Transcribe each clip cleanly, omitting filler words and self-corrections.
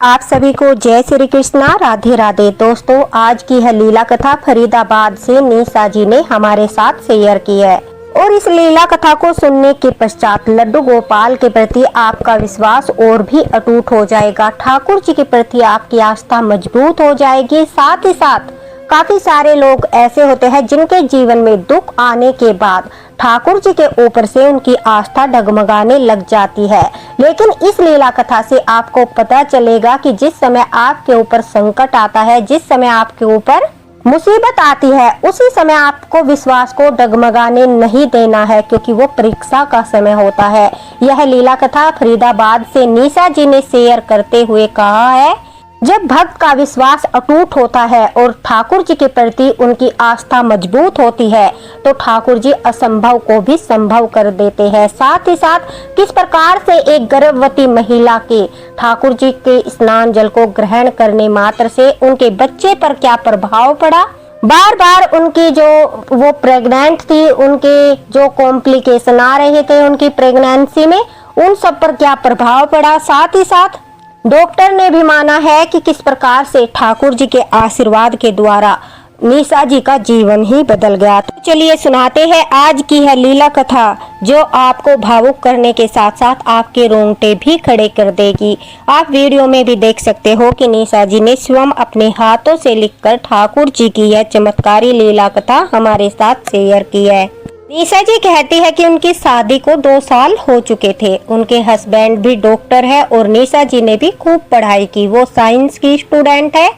आप सभी को जय श्री कृष्णा, राधे राधे। दोस्तों, आज की है लीला कथा फरीदाबाद से निशा जी ने हमारे साथ शेयर की है। और इस लीला कथा को सुनने के पश्चात लड्डू गोपाल के प्रति आपका विश्वास और भी अटूट हो जाएगा। ठाकुर जी के प्रति आपकी आस्था मजबूत हो जाएगी। साथ ही साथ काफी सारे लोग ऐसे होते हैं जिनके जीवन में दुख आने के बाद ठाकुर जी के ऊपर से उनकी आस्था डगमगाने लग जाती है। लेकिन इस लीला कथा से आपको पता चलेगा कि जिस समय आपके ऊपर संकट आता है, जिस समय आपके ऊपर मुसीबत आती है, उसी समय आपको विश्वास को डगमगाने नहीं देना है, क्योंकि वो परीक्षा का समय होता है। यह लीला कथा फरीदाबाद से निशा जी ने शेयर करते हुए कहा है, जब भक्त का विश्वास अटूट होता है और ठाकुर जी के प्रति उनकी आस्था मजबूत होती है तो ठाकुर जी असंभव को भी संभव कर देते हैं। साथ ही साथ किस प्रकार से एक गर्भवती महिला के ठाकुर जी के स्नान जल को ग्रहण करने मात्र से उनके बच्चे पर क्या प्रभाव पड़ा, बार बार उनकी जो वो प्रेग्नेंट थी, उनके जो कॉम्प्लिकेशन आ रहे थे उनकी प्रेगनेंसी में, उन सब पर क्या प्रभाव पड़ा। साथ ही साथ डॉक्टर ने भी माना है कि किस प्रकार से ठाकुर जी के आशीर्वाद के द्वारा निशा जी का जीवन ही बदल गया। तो चलिए सुनाते हैं आज की है लीला कथा, जो आपको भावुक करने के साथ साथ आपके रोंगटे भी खड़े कर देगी। आप वीडियो में भी देख सकते हो कि निशा जी ने स्वयं अपने हाथों से लिखकर ठाकुर जी की यह चमत्कारी लीला कथा हमारे साथ शेयर की है। निशा जी कहती है कि उनकी शादी को 2 साल हो चुके थे। उनके हस्बैंड भी डॉक्टर है और निशा जी ने भी खूब पढ़ाई की। वो साइंस की स्टूडेंट है।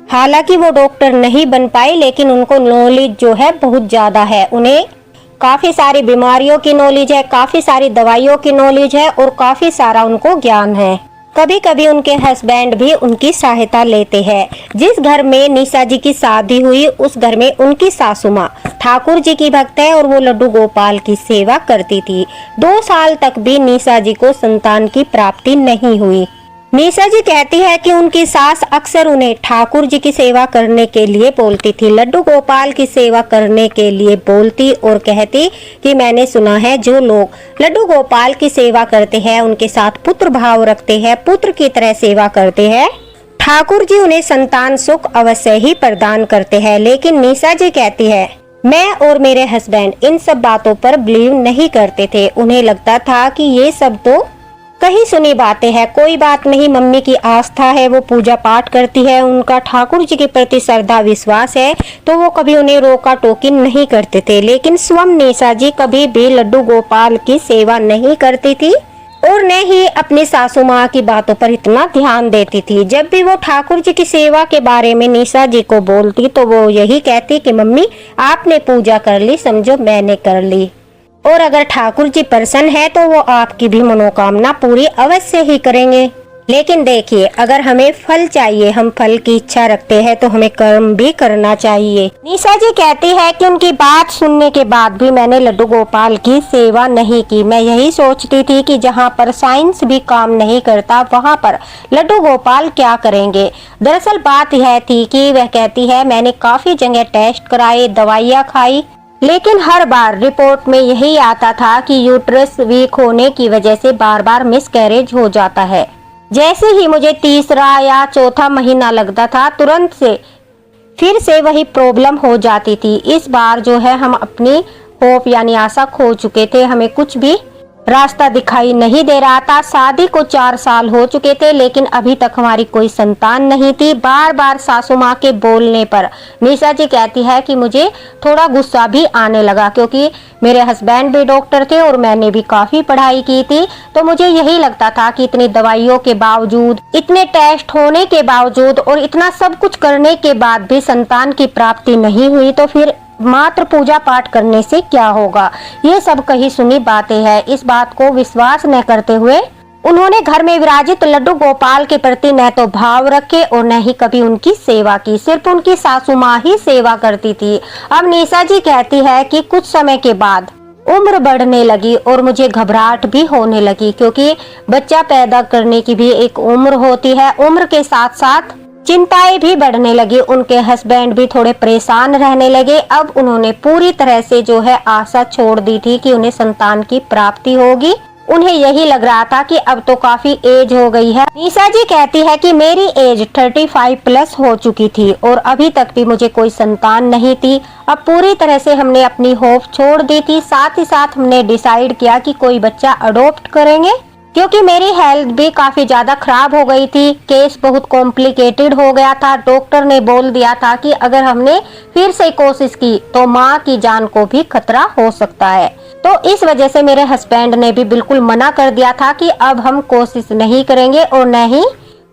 हालांकि वो डॉक्टर नहीं बन पाई, लेकिन उनको नॉलेज जो है बहुत ज्यादा है। उन्हें काफी सारी बीमारियों की नॉलेज है, काफी सारी दवाइयों की नॉलेज है और काफी सारा उनको ज्ञान है। कभी कभी उनके हस्बैंड भी उनकी सहायता लेते हैं। जिस घर में निशा जी की शादी हुई उस घर में उनकी सासू माँ ठाकुर जी की भक्त है और वो लड्डू गोपाल की सेवा करती थी। 2 साल तक भी निशा जी को संतान की प्राप्ति नहीं हुई। निशा जी कहती है कि उनकी सास अक्सर उन्हें ठाकुर जी की सेवा करने के लिए बोलती थी, लड्डू गोपाल की सेवा करने के लिए बोलती और कहती कि मैंने सुना है जो लोग लड्डू गोपाल की सेवा करते हैं उनके साथ पुत्र भाव रखते हैं, पुत्र की तरह सेवा करते हैं, ठाकुर जी उन्हें संतान सुख अवश्य ही प्रदान करते हैं। लेकिन निशा जी कहती है, मैं और मेरे हस्बैंड इन सब बातों पर बिलीव नहीं करते थे। उन्हें लगता था कि ये सब तो कहीं सुनी बातें हैं, कोई बात नहीं, मम्मी की आस्था है, वो पूजा पाठ करती है, उनका ठाकुर जी के प्रति श्रद्धा विश्वास है, तो वो कभी उन्हें रोका टोकी नहीं करते थे। लेकिन स्वयं निशा जी कभी भी लड्डू गोपाल की सेवा नहीं करती थी और न ही अपनी सासू माँ की बातों पर इतना ध्यान देती थी। जब भी वो ठाकुर जी की सेवा के बारे में निशा जी को बोलती तो वो यही कहती कि मम्मी आपने पूजा कर ली, समझो मैंने कर ली, और अगर ठाकुर जी प्रसन्न है तो वो आपकी भी मनोकामना पूरी अवश्य ही करेंगे। लेकिन देखिए, अगर हमें फल चाहिए, हम फल की इच्छा रखते हैं तो हमें कर्म भी करना चाहिए। निशा जी कहती है कि उनकी बात सुनने के बाद भी मैंने लड्डू गोपाल की सेवा नहीं की। मैं यही सोचती थी कि जहाँ पर साइंस भी काम नहीं करता वहाँ पर लड्डू गोपाल क्या करेंगे। दरअसल बात यह थी कि वह कहती है मैंने काफी जगह टेस्ट कराए, दवाइयाँ खाई, लेकिन हर बार रिपोर्ट में यही आता था कि यूट्रस वीक होने की वजह से बार बार मिसकैरेज हो जाता है। जैसे ही मुझे 3रा या 4था महीना लगता था तुरंत से फिर से वही प्रॉब्लम हो जाती थी। इस बार जो है हम अपनी होप यानी आशा खो चुके थे, हमें कुछ भी रास्ता दिखाई नहीं दे रहा था। शादी को 4 साल हो चुके थे लेकिन अभी तक हमारी कोई संतान नहीं थी। बार बार सासू माँ के बोलने पर निशा जी कहती है कि मुझे थोड़ा गुस्सा भी आने लगा, क्योंकि मेरे हस्बैंड भी डॉक्टर थे और मैंने भी काफी पढ़ाई की थी। तो मुझे यही लगता था कि इतनी दवाइयों के बावजूद, इतने टेस्ट होने के बावजूद और इतना सब कुछ करने के बाद भी संतान की प्राप्ति नहीं हुई तो फिर मात्र पूजा पाठ करने से क्या होगा। ये सब कही सुनी बातें हैं। इस बात को विश्वास न करते हुए उन्होंने घर में विराजित लड्डू गोपाल के प्रति न तो भाव रखे और न ही कभी उनकी सेवा की। सिर्फ उनकी सासू माँ ही सेवा करती थी। अब निशा जी कहती है कि कुछ समय के बाद उम्र बढ़ने लगी और मुझे घबराहट भी होने लगी, क्योंकि बच्चा पैदा करने की भी एक उम्र होती है। उम्र के साथ साथ चिंताएं भी बढ़ने लगी। उनके हस्बैंड भी थोड़े परेशान रहने लगे। अब उन्होंने पूरी तरह से जो है आशा छोड़ दी थी कि उन्हें संतान की प्राप्ति होगी उन्हें यही लग रहा था कि अब तो काफी एज हो गई है। निशा जी कहती है कि मेरी एज 35 प्लस हो चुकी थी और अभी तक भी मुझे कोई संतान नहीं थी। अब पूरी तरह से हमने अपनी होप छोड़ दी थी। साथ ही साथ हमने डिसाइड किया कि कोई बच्चा अडॉप्ट करेंगे, क्योंकि मेरी हेल्थ भी काफी ज्यादा खराब हो गई थी। केस बहुत कॉम्प्लिकेटेड हो गया था। डॉक्टर ने बोल दिया था कि अगर हमने फिर से कोशिश की तो माँ की जान को भी खतरा हो सकता है। तो इस वजह से मेरे हस्बैंड ने भी बिल्कुल मना कर दिया था कि अब हम कोशिश नहीं करेंगे और न ही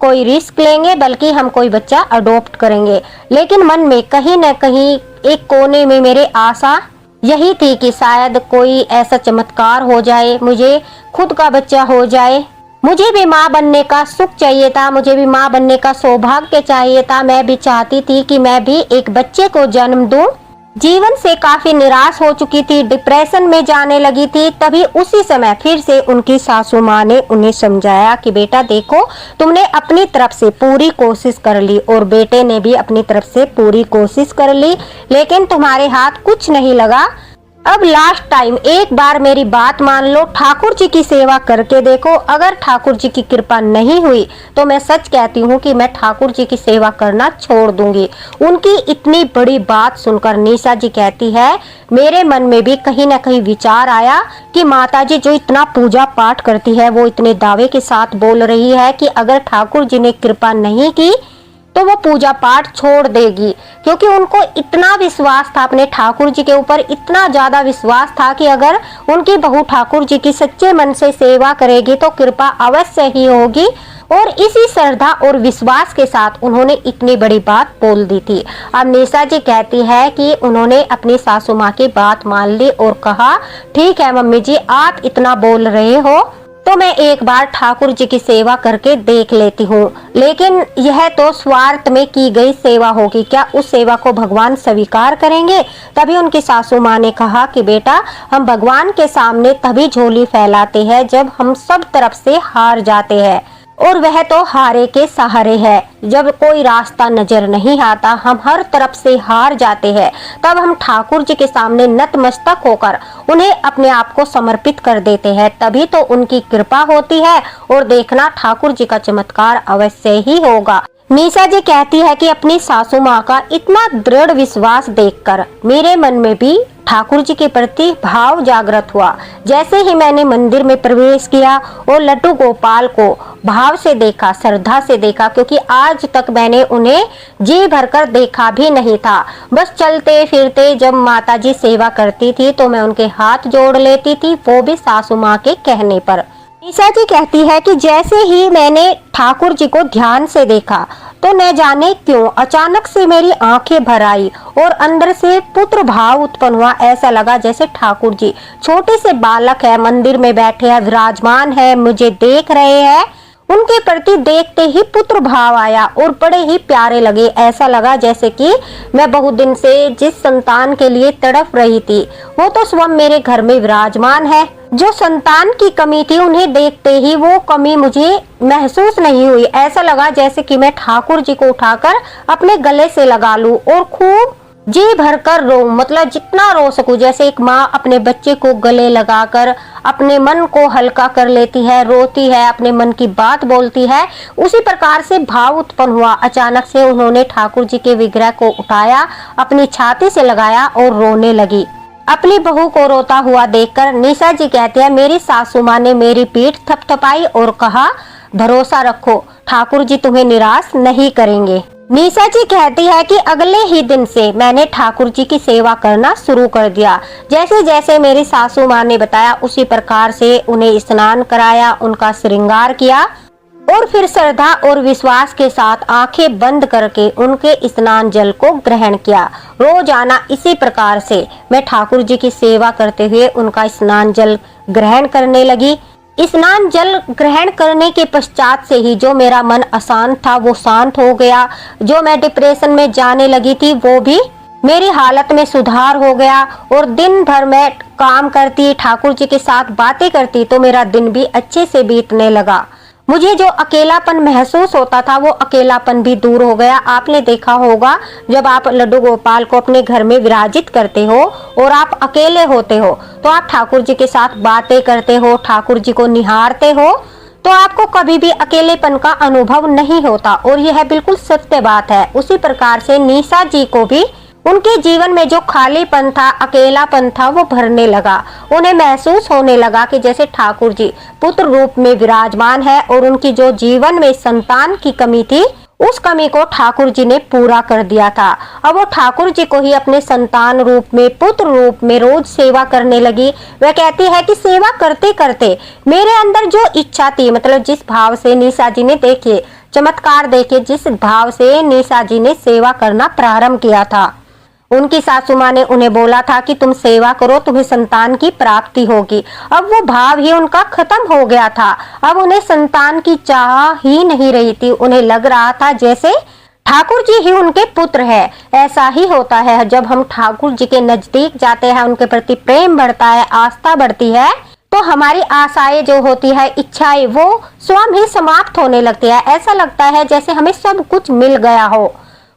कोई रिस्क लेंगे, बल्कि हम कोई बच्चा अडॉप्ट करेंगे। लेकिन मन में कहीं न कहीं एक कोने में मेरे आशा यही थी कि शायद कोई ऐसा चमत्कार हो जाए, मुझे खुद का बच्चा हो जाए। मुझे भी माँ बनने का सुख चाहिए था, मुझे भी माँ बनने का सौभाग्य चाहिए था। मैं भी चाहती थी कि मैं भी एक बच्चे को जन्म दूं। जीवन से काफी निराश हो चुकी थी, डिप्रेशन में जाने लगी थी। तभी उसी समय फिर से उनकी सासू माँ ने उन्हें समझाया कि बेटा देखो, तुमने अपनी तरफ से पूरी कोशिश कर ली और बेटे ने भी अपनी तरफ से पूरी कोशिश कर ली, लेकिन तुम्हारे हाथ कुछ नहीं लगा। अब लास्ट टाइम एक बार मेरी बात मान लो, ठाकुर जी की सेवा करके देखो। अगर ठाकुर जी की कृपा नहीं हुई तो मैं सच कहती हूँ कि मैं ठाकुर जी की सेवा करना छोड़ दूंगी। उनकी इतनी बड़ी बात सुनकर निशा जी कहती है, मेरे मन में भी कहीं ना कहीं विचार आया कि माता जी जो इतना पूजा पाठ करती है, वो इतने दावे के साथ बोल रही है कि अगर ठाकुर जी ने कृपा नहीं की तो वो पूजा पाठ छोड़ देगी, क्योंकि उनको इतना विश्वास था अपने ठाकुर जी के ऊपर, इतना ज्यादा विश्वास था कि अगर उनकी बहू ठाकुर जी की सच्चे मन से सेवा करेगी तो कृपा अवश्य ही होगी। और इसी श्रद्धा और विश्वास के साथ उन्होंने इतनी बड़ी बात बोल दी थी। अब निशा जी कहती है कि उन्होंने अपनी सासू माँ की बात मान ली और कहा, ठीक है मम्मी जी, आप इतना बोल रहे हो तो मैं एक बार ठाकुर जी की सेवा करके देख लेती हूँ। लेकिन यह तो स्वार्थ में की गई सेवा होगी, क्या उस सेवा को भगवान स्वीकार करेंगे? तभी उनकी सासू माँ ने कहा कि बेटा, हम भगवान के सामने तभी झोली फैलाते हैं जब हम सब तरफ से हार जाते हैं, और वह तो हारे के सहारे है। जब कोई रास्ता नजर नहीं आता, हम हर तरफ से हार जाते हैं, तब हम ठाकुर जी के सामने नतमस्तक होकर उन्हें अपने आप को समर्पित कर देते हैं, तभी तो उनकी कृपा होती है। और देखना, ठाकुर जी का चमत्कार अवश्य ही होगा। निशा जी कहती है कि अपनी सासू माँ का इतना दृढ़ विश्वास देखकर मेरे मन में भी ठाकुर जी के प्रति भाव जागृत हुआ। जैसे ही मैंने मंदिर में प्रवेश किया और लड्डू गोपाल को भाव से देखा, श्रद्धा से देखा, क्योंकि आज तक मैंने उन्हें जी भरकर देखा भी नहीं था। बस चलते फिरते जब माता जी सेवा करती थी तो मैं उनके हाथ जोड़ लेती थी, वो भी सासू माँ के कहने पर। निशा जी कहती है कि जैसे ही मैंने ठाकुर जी को ध्यान से देखा तो न जाने क्यों अचानक से मेरी आंखें भर आई और अंदर से पुत्र भाव उत्पन्न हुआ। ऐसा लगा जैसे ठाकुर जी छोटे से बालक है, मंदिर में बैठे हैं, विराजमान है, मुझे देख रहे हैं। उनके प्रति देखते ही पुत्र भाव आया और बड़े ही प्यारे लगे। ऐसा लगा जैसे कि मैं बहुत दिन से जिस संतान के लिए तड़प रही थी वो तो स्वयं मेरे घर में विराजमान है। जो संतान की कमी थी, उन्हें देखते ही वो कमी मुझे महसूस नहीं हुई। ऐसा लगा जैसे कि मैं ठाकुर जी को उठाकर अपने गले से लगा लूं और खूब जी भरकर रो, मतलब जितना रो सकूं। जैसे एक माँ अपने बच्चे को गले लगाकर अपने मन को हल्का कर लेती है, रोती है, अपने मन की बात बोलती है, उसी प्रकार से भाव उत्पन्न हुआ। अचानक से उन्होंने ठाकुर जी के विग्रह को उठाया, अपनी छाती से लगाया और रोने लगी। अपनी बहू को रोता हुआ देखकर निशा जी कहती है, मेरी सासू माँ ने मेरी पीठ थपथपाई और कहा, भरोसा रखो, ठाकुर जी तुम्हें निराश नहीं करेंगे। निशा जी कहती है कि अगले ही दिन से मैंने ठाकुर जी की सेवा करना शुरू कर दिया। जैसे जैसे मेरी सासू माँ ने बताया उसी प्रकार से उन्हें स्नान कराया, उनका श्रृंगार किया और फिर श्रद्धा और विश्वास के साथ आंखें बंद करके उनके स्नान जल को ग्रहण किया। रोजाना इसी प्रकार से मैं ठाकुर जी की सेवा करते हुए उनका स्नान जल ग्रहण करने लगी। स्नान जल ग्रहण करने के पश्चात से ही जो मेरा मन अशांत था वो शांत हो गया। जो मैं डिप्रेशन में जाने लगी थी वो भी मेरी हालत में सुधार हो गया और दिन भर मैं काम करती, ठाकुर जी के साथ बातें करती तो मेरा दिन भी अच्छे से बीतने लगा। मुझे जो अकेलापन महसूस होता था वो अकेलापन भी दूर हो गया। आपने देखा होगा जब आप लड्डू गोपाल को अपने घर में विराजित करते हो और आप अकेले होते हो तो आप ठाकुर जी के साथ बातें करते हो, ठाकुर जी को निहारते हो, तो आपको कभी भी अकेलेपन का अनुभव नहीं होता और यह बिल्कुल सत्य बात है। उसी प्रकार से निशा जी को भी उनके जीवन में जो खालीपन था, अकेलापन था, वो भरने लगा। उन्हें महसूस होने लगा कि जैसे ठाकुर जी पुत्र रूप में विराजमान है और उनकी जो जीवन में संतान की कमी थी उस कमी को ठाकुर जी ने पूरा कर दिया था। अब वो ठाकुर जी को ही अपने संतान रूप में, पुत्र रूप में रोज सेवा करने लगी। वह कहती है कि सेवा करते करते मेरे अंदर जो इच्छा थी, मतलब जिस भाव से निशा जी ने देखिए चमत्कार देखे, जिस भाव से निशा जी ने सेवा करना प्रारंभ किया था, उनकी सासू माँ ने उन्हें बोला था कि तुम सेवा करो, तुम्हें संतान की प्राप्ति होगी। अब वो भाव ही उनका खत्म हो गया था। अब उन्हें संतान की चाह ही नहीं रही थी। उन्हें लग रहा था जैसे ठाकुर जी ही उनके पुत्र है। ऐसा ही होता है जब हम ठाकुर जी के नजदीक जाते हैं, उनके प्रति प्रेम बढ़ता है, आस्था बढ़ती है, तो हमारी आशाएं जो होती है, इच्छाएं, वो स्वयं ही समाप्त होने लगती है। ऐसा लगता है जैसे हमें सब कुछ मिल गया हो,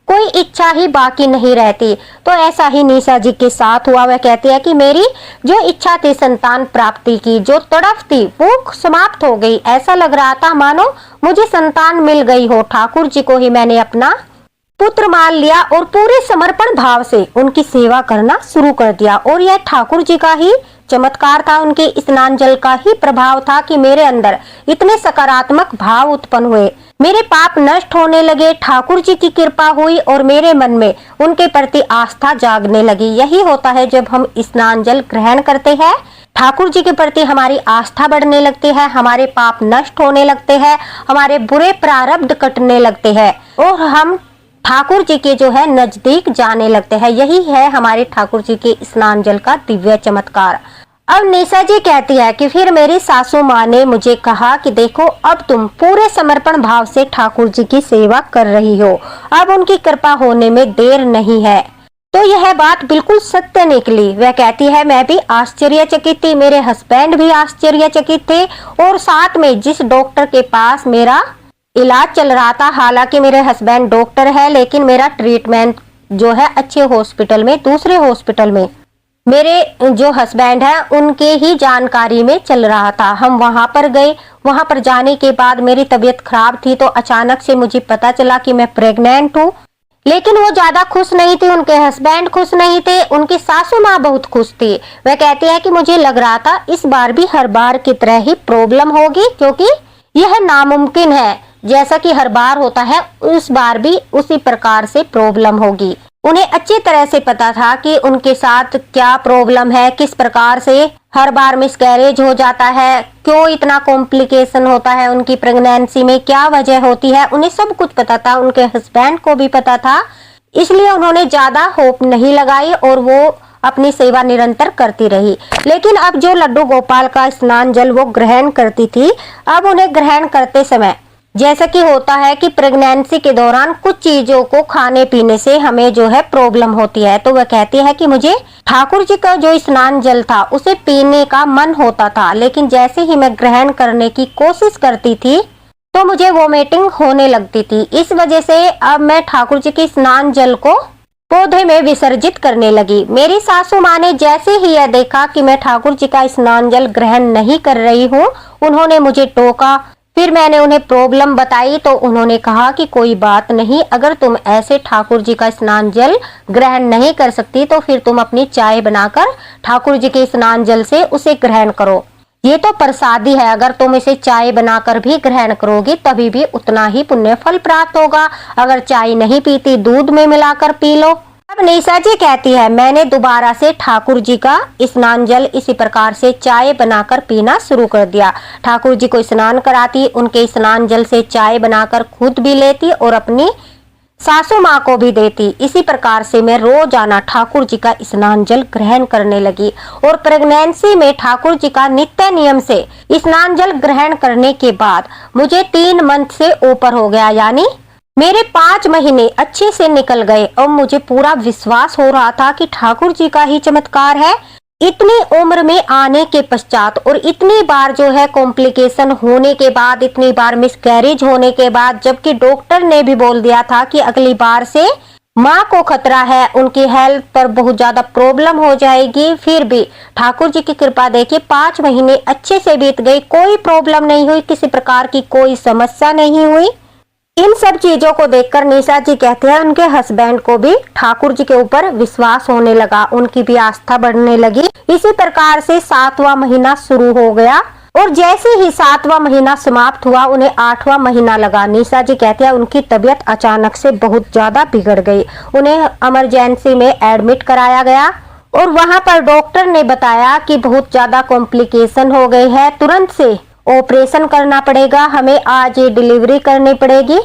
कोई इच्छा ही बाकी नहीं रहती। तो ऐसा ही निशा जी के साथ हुआ। वह कहती है कि मेरी जो इच्छा थी संतान प्राप्ति की, जो तड़फ थी, वो समाप्त हो गई। ऐसा लग रहा था मानो मुझे संतान मिल गई हो। ठाकुर जी को ही मैंने अपना पुत्र मान लिया और पूरे समर्पण भाव से उनकी सेवा करना शुरू कर दिया। और यह ठाकुर जी का ही चमत्कार था, उनके स्नान जल का ही प्रभाव था कि मेरे अंदर इतने सकारात्मक भाव उत्पन्न हुए, मेरे पाप नष्ट होने लगे, ठाकुर जी की कृपा हुई और मेरे मन में उनके प्रति आस्था जागने लगी। यही होता है जब हम स्नान जल ग्रहण करते हैं, ठाकुर जी के प्रति हमारी आस्था बढ़ने लगती है, हमारे पाप नष्ट होने लगते हैं, हमारे बुरे प्रारब्ध कटने लगते हैं और हम ठाकुर जी के जो है नजदीक जाने लगते हैं। यही है हमारे ठाकुर जी के स्नान जल का दिव्य चमत्कार। अब निशा जी कहती है कि फिर मेरी सासू माँ ने मुझे कहा कि देखो अब तुम पूरे समर्पण भाव से ठाकुर जी की सेवा कर रही हो, अब उनकी कृपा होने में देर नहीं है। तो यह बात बिल्कुल सत्य निकली। वह कहती है मैं भी आश्चर्यचकित थी, मेरे हस्बैंड भी आश्चर्यचकित थे और साथ में जिस डॉक्टर के पास मेरा इलाज चल रहा था, हालांकि मेरे हस्बैंड डॉक्टर है लेकिन मेरा ट्रीटमेंट जो है अच्छे हॉस्पिटल में, दूसरे हॉस्पिटल में मेरे जो हस्बैंड है उनके ही जानकारी में चल रहा था। हम वहां पर गए। वहां पर जाने के बाद मेरी तबीयत खराब थी तो अचानक से मुझे पता चला कि मैं प्रेग्नेंट हूँ। लेकिन वो ज्यादा खुश नहीं थी, उनके हस्बैंड खुश नहीं थे, उनकी सासू माँ बहुत खुश थी। वह कहती है कि मुझे लग रहा था इस बार भी हर बार की तरह ही प्रॉब्लम होगी, क्योंकि यह नामुमकिन है, जैसा कि हर बार होता है उस बार भी उसी प्रकार से प्रॉब्लम होगी। उन्हें अच्छी तरह से पता था कि उनके साथ क्या प्रॉब्लम है, किस प्रकार से हर बार मिसकैरेज हो जाता है, क्यों इतना कॉम्प्लिकेशन होता है उनकी प्रेगनेंसी में, क्या वजह होती है, उन्हें सब कुछ पता था। उनके हस्बैंड को भी पता था, इसलिए उन्होंने ज्यादा होप नहीं लगाई और वो अपनी सेवा निरंतर करती रही। लेकिन अब जो लड्डू गोपाल का स्नान जल वो ग्रहण करती थी, अब उन्हें ग्रहण करते समय जैसा कि होता है कि प्रेगनेंसी के दौरान कुछ चीजों को खाने पीने से हमें जो है प्रॉब्लम होती है, तो वह कहती है कि मुझे ठाकुर जी का जो स्नान जल था उसे पीने का मन होता था, लेकिन जैसे ही मैं ग्रहण करने की कोशिश करती थी तो मुझे वोमिटिंग होने लगती थी। इस वजह से अब मैं ठाकुर जी के स्नान जल को पौधे में विसर्जित करने लगी। मेरी सासू माँ ने जैसे ही यह देखा कि मैं ठाकुर जी का स्नान जल ग्रहण नहीं कर रही हूँ, उन्होंने मुझे टोका। फिर मैंने उन्हें प्रॉब्लम बताई तो उन्होंने कहा कि कोई बात नहीं, अगर तुम ऐसे ठाकुर जी का स्नान जल ग्रहण नहीं कर सकती तो फिर तुम अपनी चाय बनाकर ठाकुर जी के स्नान जल से उसे ग्रहण करो। ये तो प्रसादी है, अगर तुम इसे चाय बनाकर भी ग्रहण करोगी तभी भी उतना ही पुण्य फल प्राप्त होगा। अगर चाय नहीं पीती, दूध में मिलाकर पी लो। अब निशा जी कहती है मैंने दोबारा से ठाकुर जी का स्नान जल इसी प्रकार से चाय बनाकर पीना शुरू कर दिया। ठाकुर जी को स्नान कराती, उनके स्नान जल से चाय बनाकर खुद भी लेती और अपनी सासू माँ को भी देती। इसी प्रकार से मैं रोजाना ठाकुर जी का स्नान जल ग्रहण करने लगी और प्रेगनेंसी में ठाकुर जी का नित्य नियम से स्नान जल ग्रहण करने के बाद मुझे 3 मंथ से ऊपर हो गया, यानी मेरे 5 महीने अच्छे से निकल गए और मुझे पूरा विश्वास हो रहा था कि ठाकुर जी का ही चमत्कार है। इतनी उम्र में आने के पश्चात और इतनी बार जो है कॉम्प्लिकेशन होने के बाद, इतनी बार मिसकैरेज होने के बाद, जबकि डॉक्टर ने भी बोल दिया था कि अगली बार से माँ को खतरा है, उनकी हेल्थ पर बहुत ज्यादा प्रॉब्लम हो जाएगी, फिर भी ठाकुर जी की कृपा देखिए 5 महीने अच्छे से बीत गई, कोई प्रॉब्लम नहीं हुई, किसी प्रकार की कोई समस्या नहीं हुई। इन सब चीजों को देखकर निशा जी कहते हैं उनके हस्बैंड को भी ठाकुर जी के ऊपर विश्वास होने लगा, उनकी भी आस्था बढ़ने लगी। इसी प्रकार से 7वां महीना शुरू हो गया और जैसे ही 7वां महीना समाप्त हुआ उन्हें 8वां महीना लगा। निशा जी कहते हैं उनकी तबीयत अचानक से बहुत ज्यादा बिगड़ गई, उन्हें इमरजेंसी में एडमिट कराया गया और वहां पर डॉक्टर ने बताया कि बहुत ज्यादा कॉम्प्लिकेशन हो गई है, तुरंत से ऑपरेशन करना पड़ेगा, हमें आज ये डिलीवरी करनी पड़ेगी,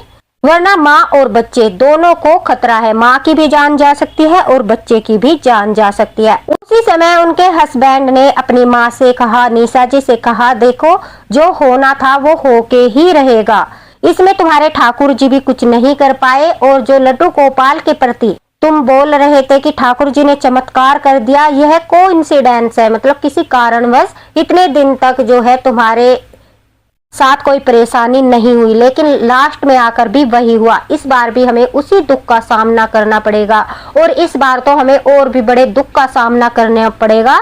वरना माँ और बच्चे दोनों को खतरा है, माँ की भी जान जा सकती है और बच्चे की भी जान जा सकती है। उसी समय उनके हस्बैंड ने अपनी माँ से कहा, निशा जी से कहा, देखो जो होना था वो होके ही रहेगा, इसमें तुम्हारे ठाकुर जी भी कुछ नहीं कर पाए, और जो लड्डू गोपाल के प्रति तुम बोल रहे थे कि ठाकुर जी ने चमत्कार कर दिया, यह कोइंसिडेंस है, मतलब किसी कारणवश इतने दिन तक जो है तुम्हारे साथ कोई परेशानी नहीं हुई, लेकिन लास्ट में आकर भी वही हुआ। इस बार भी हमें उसी दुख का सामना करना पड़ेगा और इस बार तो हमें और भी बड़े दुख का सामना करना पड़ेगा।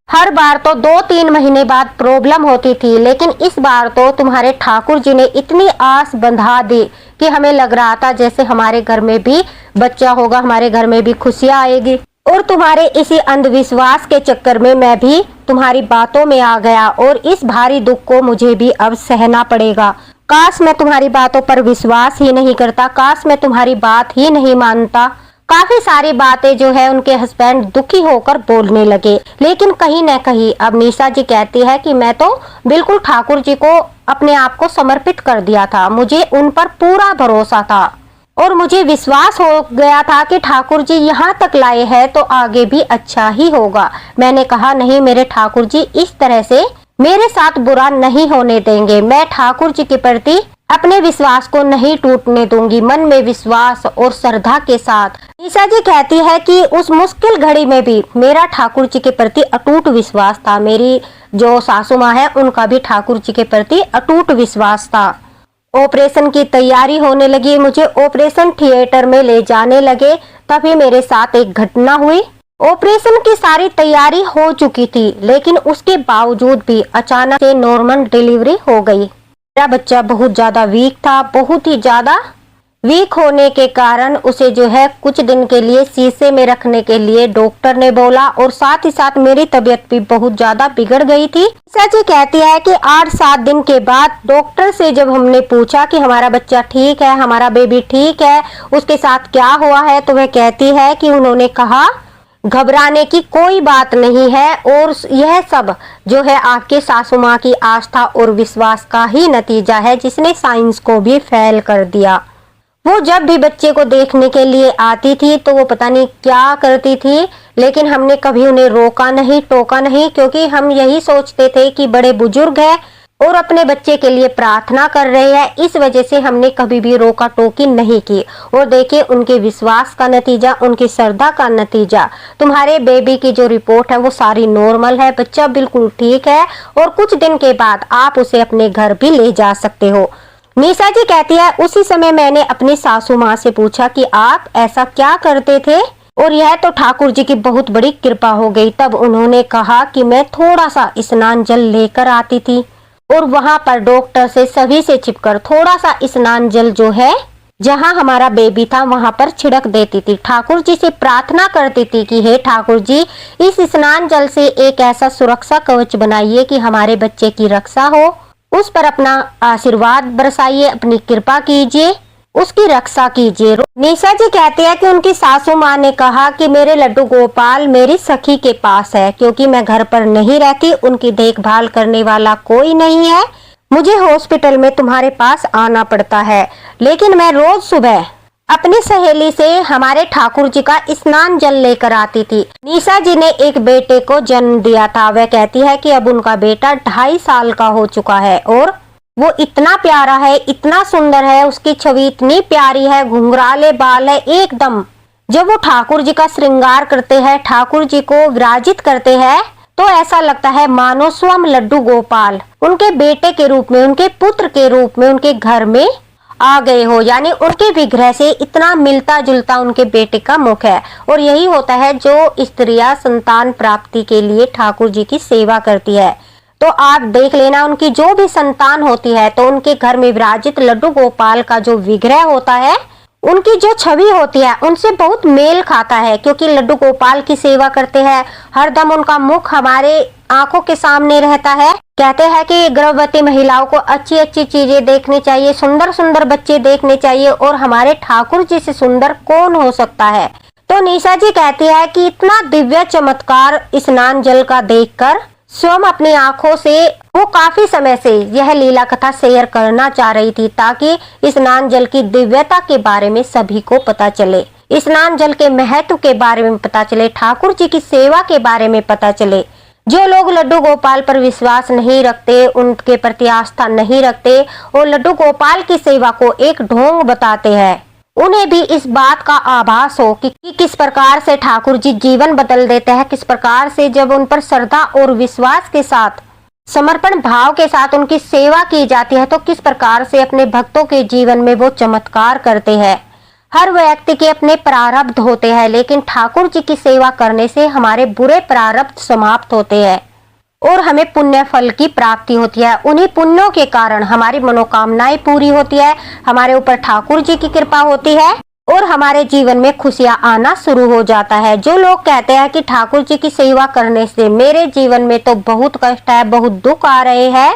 हर बार तो 2-3 महीने बाद प्रॉब्लम होती थी, लेकिन इस बार तो तुम्हारे ठाकुर जी ने इतनी आस बंधा दी कि हमें लग रहा था जैसे हमारे घर में भी बच्चा होगा, हमारे घर में भी खुशियां आएगी। और तुम्हारे इसी अंधविश्वास के चक्कर में मैं भी तुम्हारी बातों में आ गया और इस भारी दुख को मुझे भी अब सहना पड़ेगा। काश मैं तुम्हारी बातों पर विश्वास ही नहीं करता, काश मैं तुम्हारी बात ही नहीं मानता। काफी सारी बातें जो है उनके हस्बैंड दुखी होकर बोलने लगे, लेकिन कहीं न कहीं अब निशा जी कहती है कि मैं तो बिल्कुल ठाकुर जी को अपने आप को समर्पित कर दिया था, मुझे उन पर पूरा भरोसा था और मुझे विश्वास हो गया था कि ठाकुर जी यहाँ तक लाए हैं तो आगे भी अच्छा ही होगा। मैंने कहा नहीं, मेरे ठाकुर जी इस तरह से मेरे साथ बुरा नहीं होने देंगे, मैं ठाकुर जी के प्रति अपने विश्वास को नहीं टूटने दूंगी। मन में विश्वास और श्रद्धा के साथ निशा जी कहती है कि उस मुश्किल घड़ी में भी मेरा ठाकुर जी के प्रति अटूट विश्वास था। मेरी जो सासू माँ है उनका भी ठाकुर जी के प्रति अटूट विश्वास था। ऑपरेशन की तैयारी होने लगी, मुझे ऑपरेशन थिएटर में ले जाने लगे, तभी मेरे साथ एक घटना हुई। ऑपरेशन की सारी तैयारी हो चुकी थी, लेकिन उसके बावजूद भी अचानक से नॉर्मल डिलीवरी हो गई। मेरा बच्चा बहुत ज्यादा वीक था, बहुत ही ज्यादा वीक होने के कारण उसे जो है कुछ दिन के लिए शीशे में रखने के लिए डॉक्टर ने बोला और साथ ही साथ मेरी तबीयत भी बहुत ज्यादा बिगड़ गई थी। सच कहती है कि 8-7 दिन के बाद डॉक्टर से जब हमने पूछा कि हमारा बच्चा ठीक है, हमारा बेबी ठीक है, उसके साथ क्या हुआ है, तो वह कहती है कि उन्होंने कहा घबराने की कोई बात नहीं है और यह सब जो है आपके सासू माँ की आस्था और विश्वास का ही नतीजा है, जिसने साइंस को भी फेल कर दिया। वो जब भी बच्चे को देखने के लिए आती थी तो वो पता नहीं क्या करती थी, लेकिन हमने कभी उन्हें रोका नहीं, टोका नहीं, क्योंकि हम यही सोचते थे कि बड़े बुजुर्ग हैं और अपने बच्चे के लिए प्रार्थना कर रहे हैं, इस वजह से हमने कभी भी रोका टोकी नहीं की। और देखिए उनके विश्वास का नतीजा, उनकी श्रद्धा का नतीजा, तुम्हारे बेबी की जो रिपोर्ट है वो सारी नॉर्मल है, बच्चा बिल्कुल ठीक है और कुछ दिन के बाद आप उसे अपने घर भी ले जा सकते हो। निशा जी कहती है उसी समय मैंने अपनी सासू माँ से पूछा कि आप ऐसा क्या करते थे, और यह तो ठाकुर जी की बहुत बड़ी कृपा हो गई। तब उन्होंने कहा कि मैं थोड़ा सा स्नान जल लेकर आती थी और वहां पर डॉक्टर से सभी से छिपकर थोड़ा सा स्नान जल जो है जहां हमारा बेबी था वहां पर छिड़क देती थी। ठाकुर जी से प्रार्थना करती थी कि हे ठाकुर जी, इस स्नान जल से एक ऐसा सुरक्षा कवच बनाइए कि हमारे बच्चे की रक्षा हो, उस पर अपना आशीर्वाद बरसाइए, अपनी कृपा कीजिए, उसकी रक्षा कीजिए। निशा जी कहते हैं कि उनकी सासू माँ ने कहा कि मेरे लड्डू गोपाल मेरी सखी के पास है, क्योंकि मैं घर पर नहीं रहती, उनकी देखभाल करने वाला कोई नहीं है, मुझे हॉस्पिटल में तुम्हारे पास आना पड़ता है। लेकिन मैं रोज सुबह अपनी सहेली से हमारे ठाकुर जी का स्नान जल लेकर आती थी। निशा जी ने एक बेटे को जन्म दिया था। वह कहती है कि अब उनका बेटा 2.5 साल का हो चुका है और वो इतना प्यारा है, इतना सुंदर है, उसकी छवि इतनी प्यारी है, घुंघराले बाल है एकदम। जब वो ठाकुर जी का श्रृंगार करते हैं, ठाकुर जी को विराजित करते हैं, तो ऐसा लगता है मानो स्वयं लड्डू गोपाल उनके बेटे के रूप में, उनके पुत्र के रूप में उनके घर में आ गए हो। यानी उनके विग्रह से इतना मिलता जुलता उनके बेटे का मुख है। और यही होता है जो स्त्रियां संतान प्राप्ति के लिए ठाकुर जी की सेवा करती है। तो आप देख लेना, उनकी जो भी संतान होती है तो उनके घर में विराजित लड्डू गोपाल का जो विग्रह होता है, उनकी जो छवि होती है उनसे बहुत मेल खाता है, क्योंकि लड्डू गोपाल की सेवा करते हैं। हरदम उनका मुख हमारे आंखों के सामने रहता है। कहते हैं कि गर्भवती महिलाओं को अच्छी अच्छी चीजें देखनी चाहिए, सुंदर सुंदर बच्चे देखने चाहिए, और हमारे ठाकुर जी से सुंदर कौन हो सकता है। तो निशा जी कहती है कि इतना दिव्य चमत्कार स्नान जल का देखकर स्वयं अपनी आंखों से वो काफी समय से यह लीला कथा शेयर करना चाह रही थी, ताकि स्नान जल की दिव्यता के बारे में सभी को पता चले, स्नान जल के महत्व के बारे में पता चले, ठाकुर जी की सेवा के बारे में पता चले। जो लोग लड्डू गोपाल पर विश्वास नहीं रखते, उनके प्रति आस्था नहीं रखते, वो लड्डू गोपाल की सेवा को एक ढोंग बताते हैं, उन्हें भी इस बात का आभास हो कि किस प्रकार से ठाकुर जी जीवन बदल देते हैं, किस प्रकार से जब उन पर श्रद्धा और विश्वास के साथ, समर्पण भाव के साथ उनकी सेवा की जाती है, तो किस प्रकार से अपने भक्तों के जीवन में वो चमत्कार करते हैं। हर व्यक्ति के अपने प्रारब्ध होते हैं, लेकिन ठाकुर जी की सेवा करने से हमारे बुरे प्रारब्ध समाप्त होते हैं और हमें पुण्य फल की प्राप्ति होती है। उन्हीं पुण्यों के कारण हमारी मनोकामनाएं पूरी होती है, हमारे ऊपर ठाकुर जी की कृपा होती है और हमारे जीवन में खुशियां आना शुरू हो जाता है। जो लोग कहते हैं कि ठाकुर जी की सेवा करने से मेरे जीवन में तो बहुत कष्ट है, बहुत दुख आ रहे हैं,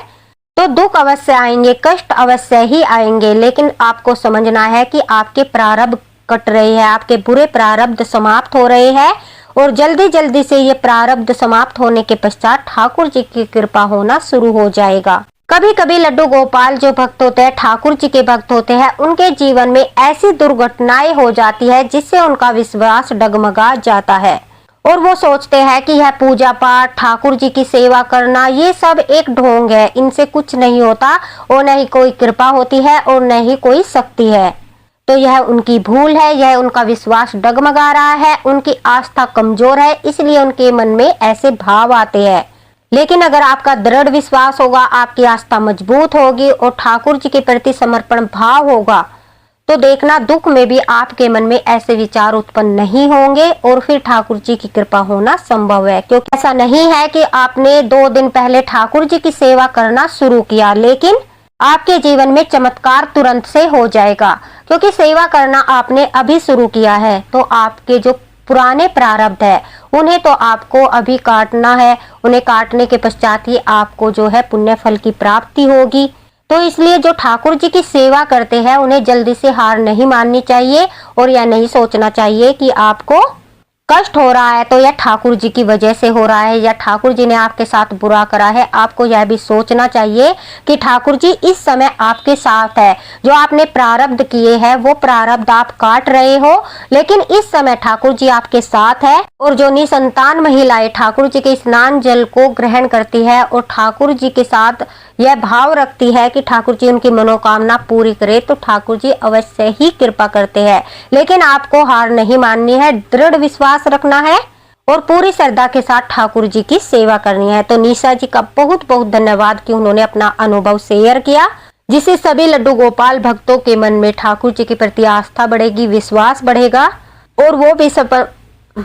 तो दुख अवश्य आएंगे, कष्ट अवश्य ही आएंगे, लेकिन आपको समझना है कि आपके प्रारब्ध कट रहे हैं, आपके बुरे प्रारब्ध समाप्त हो रहे हैं, और जल्दी जल्दी से ये प्रारब्ध समाप्त होने के पश्चात ठाकुर जी की कृपा होना शुरू हो जाएगा। कभी कभी लड्डू गोपाल जो भक्त होते हैं, ठाकुर जी के भक्त होते हैं, उनके जीवन में ऐसी दुर्घटनाएं हो जाती है जिससे उनका विश्वास डगमगा जाता है और वो सोचते हैं कि यह पूजा पाठ, ठाकुर जी की सेवा करना, ये सब एक ढोंग है, इनसे कुछ नहीं होता और न ही कोई कृपा होती है और न ही कोई शक्ति है। तो यह उनकी भूल है, यह उनका विश्वास डगमगा रहा है, उनकी आस्था कमजोर है, इसलिए उनके मन में ऐसे भाव आते हैं। लेकिन अगर आपका दृढ़ विश्वास होगा, आपकी आस्था मजबूत होगी और ठाकुर जी के प्रति समर्पण भाव होगा, तो देखना दुख में भी आपके मन में ऐसे विचार उत्पन्न नहीं होंगे और फिर ठाकुर जी की कृपा होना संभव है। क्योंकि ऐसा नहीं है कि आपने 2 दिन पहले ठाकुर जी की सेवा करना शुरू किया, लेकिन आपके जीवन में चमत्कार तुरंत से हो जाएगा, क्योंकि सेवा करना आपने अभी शुरू किया है। तो आपके जो पुराने प्रारब्ध है उन्हें तो आपको अभी काटना है, उन्हें काटने के पश्चात ही आपको जो है पुण्य फल की प्राप्ति होगी। तो इसलिए जो ठाकुर जी की सेवा करते हैं उन्हें जल्दी से हार नहीं माननी चाहिए और यह नहीं सोचना चाहिए कि आपको कष्ट हो रहा है तो यह ठाकुर जी की वजह से हो रहा है या ठाकुर जी ने आपके साथ बुरा करा है। आपको यह भी सोचना चाहिए कि ठाकुर जी इस समय आपके साथ है, जो आपने प्रारब्ध किए हैं वो प्रारब्ध आप काट रहे हो, लेकिन इस समय ठाकुर जी आपके साथ है। और जो निसंतान महिलाएं ठाकुर जी के स्नान जल को ग्रहण करती है और ठाकुर जी के साथ यह भाव रखती है कि ठाकुर जी उनकी मनोकामना पूरी करे, तो ठाकुर जी अवश्य ही कृपा करते हैं। लेकिन आपको हार नहीं माननी है, दृढ़ विश्वास रखना है और पूरी श्रद्धा के साथ ठाकुर जी की सेवा करनी है। तो निशा जी का बहुत बहुत धन्यवाद कि उन्होंने अपना अनुभव शेयर किया, जिससे सभी लड्डू गोपाल भक्तों के मन में ठाकुर जी के प्रति आस्था बढ़ेगी, विश्वास बढ़ेगा और वो भी